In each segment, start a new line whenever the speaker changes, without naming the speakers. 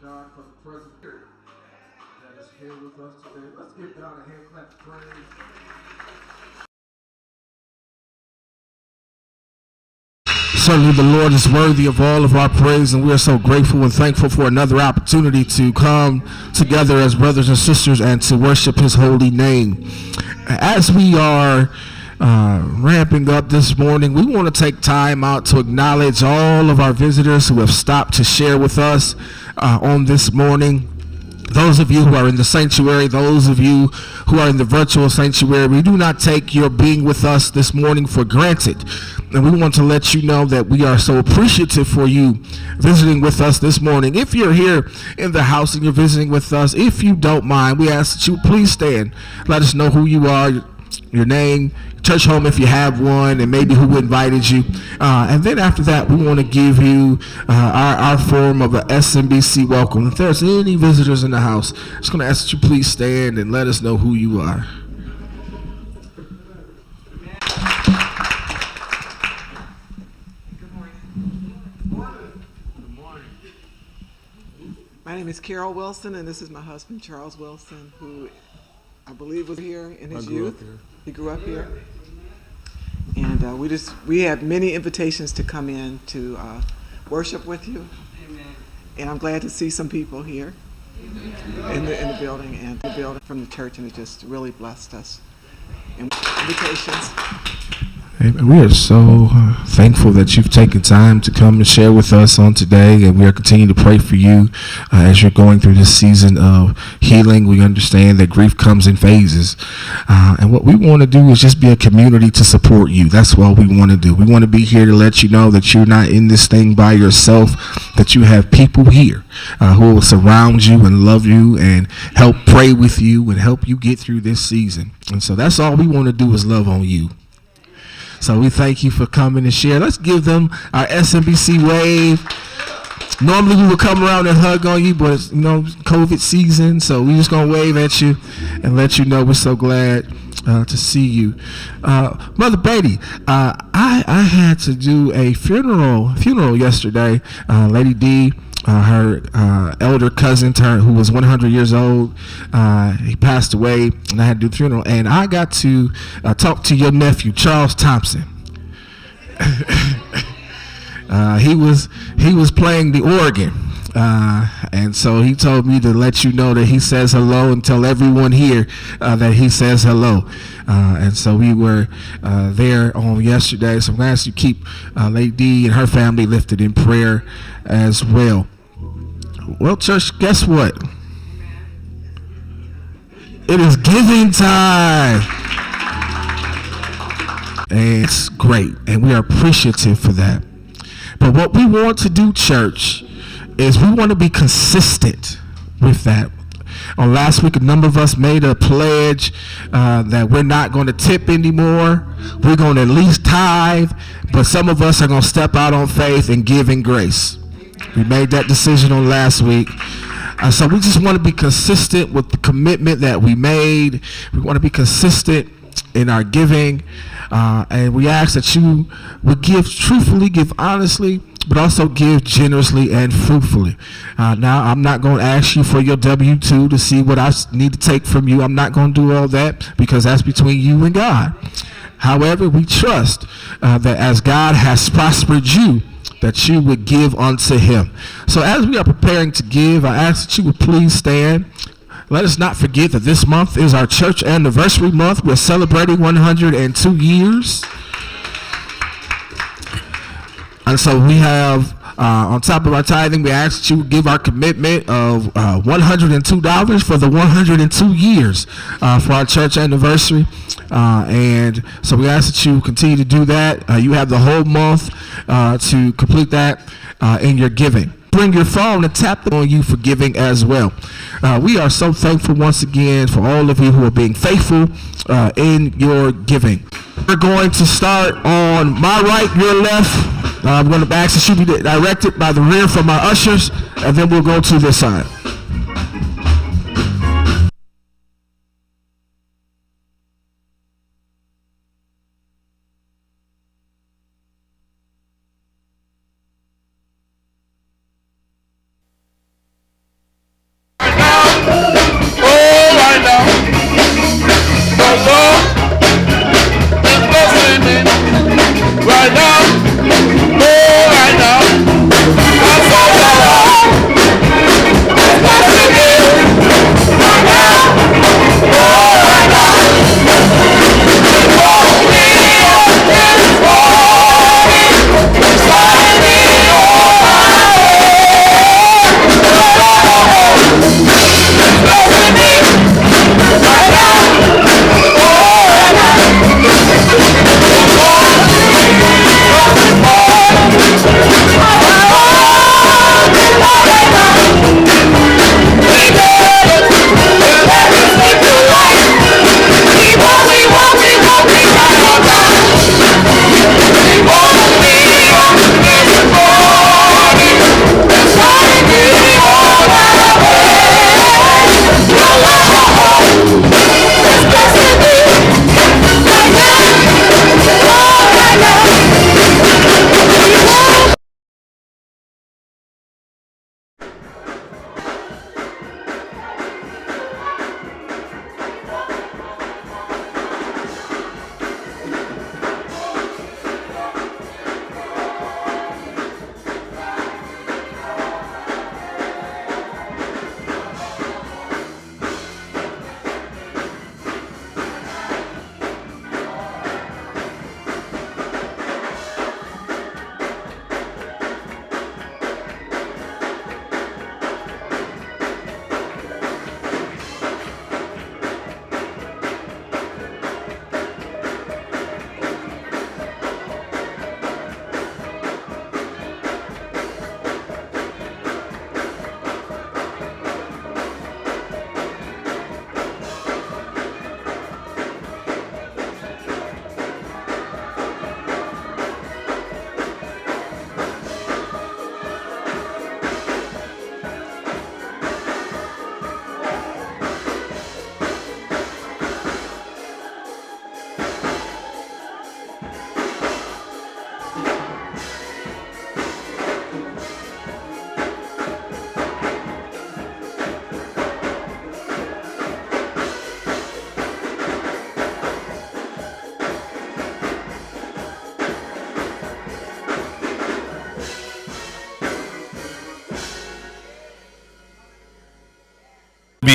God for the present spirit that is here with us today. Let's give God a hand clap of praise. Certainly the Lord is worthy of all of our praise, and we are so grateful and thankful for another opportunity to come together as brothers and sisters and to worship his holy name. As we are ramping up this morning, we want to take time out to acknowledge all of our visitors who have stopped to share with us on this morning. Those of you who are in the sanctuary, those of you who are in the virtual sanctuary, we do not take your being with us this morning for granted. And we want to let you know that we are so appreciative for you visiting with us this morning. If you're here in the house and you're visiting with us, if you don't mind, we ask that you please stand. Let us know who you are, your name, church home if you have one, and maybe who invited you. And then after that, we want to give you our form of a SMBC welcome. If there's any visitors in the house, I'm just going to ask that you please stand and let us know who you are.
My name is Carol Wilson, and this is my husband, Charles Wilson, who I believe was here in his youth. He grew up here. And we have many invitations to come in to worship with you. Amen. And I'm glad to see some people here in the building and the building from the church, and it just really blessed us. And invitations.
We are so thankful that you've taken time to come and share with us on today, and we are continuing to pray for you as you're going through this season of healing. We understand that grief comes in phases, and what we want to do is just be a community to support you. That's what we want to do. We want to be here to let you know that you're not in this thing by yourself, that you have people here who will surround you and love you and help pray with you and help you get through this season. And so that's all we want to do is love on you. So we thank you for coming and share. Let's give them our SMBC wave. Normally we would come around and hug on you, but it's, COVID season, so we're just going to wave at you and let you know we're so glad to see you. Mother Brady, I had to do a funeral yesterday. Lady D, her elder cousin who was 100 years old, he passed away, and I had to do the funeral, and I got to talk to your nephew, Charles Thompson. He was playing the organ, and so he told me to let you know that he says hello and tell everyone here that he says hello. And so we were there on yesterday, so I'm going to ask you to keep Lady D and her family lifted in prayer as well. Well, church, guess what? It is giving time. And it's great, and we are appreciative for that. But what we want to do, church, is we want to be consistent with that. On last week, a number of us made a pledge that we're not going to tip anymore. We're going to at least tithe, but some of us are going to step out on faith and give in grace. We made that decision on last week. So we just want to be consistent with the commitment that we made. We want to be consistent in our giving. And we ask that you would give truthfully, give honestly, but also give generously and fruitfully. Now, I'm not going to ask you for your W-2 to see what I need to take from you. I'm not going to do all that because that's between you and God. However, we trust that as God has prospered you, that you would give unto him. So as we are preparing to give, I ask that you would please stand. Let us not forget that this month is our church anniversary month. We're celebrating 102 years. And so we have, on top of our tithing, we ask that you give our commitment of $102 for the 102 years for our church anniversary. And so we ask that you continue to do that. You have the whole month to complete that in your giving. Bring your phone and tap on you for giving as well. We are so thankful once again for all of you who are being faithful in your giving. We're going to start on my right, your left. I'm going to ask that you be directed by the rear from our ushers, and then we'll go to this side.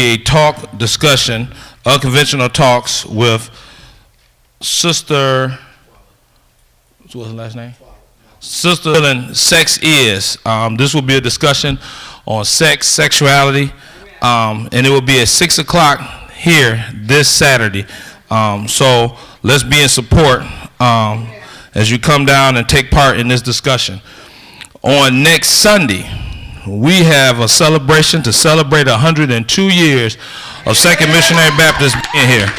be a talk discussion, unconventional talks with Sister, what's her last name? Sister and Sex Is. This will be a discussion on sex, sexuality, and it will be at 6 o'clock here this Saturday. So let's be in support as you come down and take part in this discussion. On next Sunday, we have a celebration to celebrate 102 years of Second Missionary Baptist being here.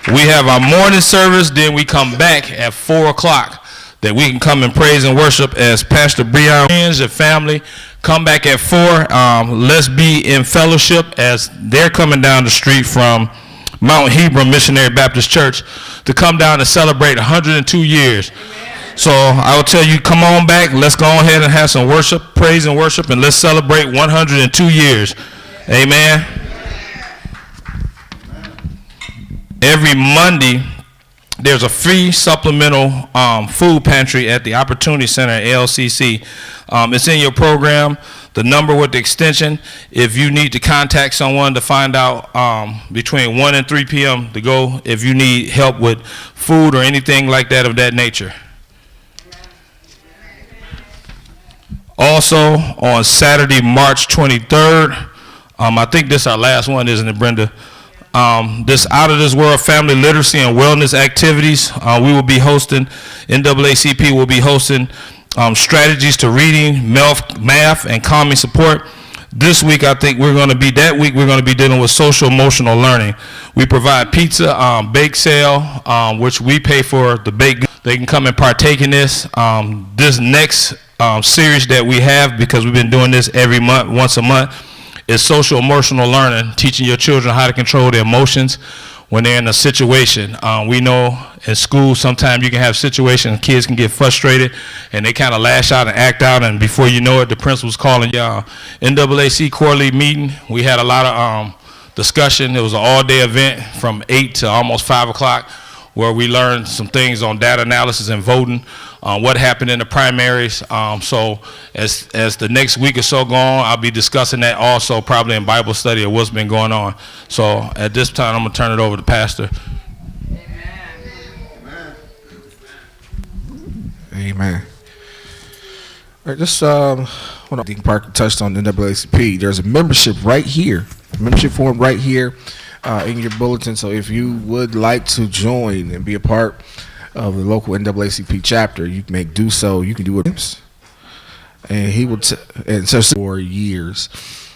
We have our morning service, then we come back at 4 o'clock that we can come and praise and worship as Pastor Breon, friends and family. Come back at 4. Let's be in fellowship as they're coming down the street from Mount Hebron Missionary Baptist Church to come down and celebrate 102 years. So I will tell you, come on back. Let's go ahead and have some worship, praise and worship, and let's celebrate 102 years. Amen. Every Monday, there's a free supplemental food pantry at the Opportunity Center at LCC. It's in your program, the number with the extension. If you need to contact someone to find out between 1 and 3 p.m. to go, if you need help with food or anything like that of that nature. Also, on Saturday, March 23rd, I think this is our last one, isn't it, Brenda? This Out of This World Family Literacy and Wellness Activities. We will be hosting, NAACP will be hosting strategies to reading, math, and calming support. This week, I think we're going to be dealing with social emotional learning. We provide pizza, bake sale, which we pay for the bake. They can come and partake in this. This next series that we have, because we've been doing this every month, once a month, is social emotional learning, teaching your children how to control their emotions when they're in a situation. We know in school sometimes you can have situations, kids can get frustrated and they kind of lash out and act out, and before you know it, the principal's calling y'all. NAAC quarterly meeting, we had a lot of discussion. It was an all-day event from 8 to almost 5 o'clock where we learned some things on data analysis and voting, what happened in the primaries. So as the next week or so go on, I'll be discussing that also, probably in Bible study, of what's been going on. So at this time, I'm going to turn it over to Pastor.
Amen. All right, just what Deacon Parker touched on the NAACP. There's a membership right here, membership form right here in your bulletin. So if you would like to join and be a part of the local NAACP chapter, you may do so. You can do it, and he will and so for years.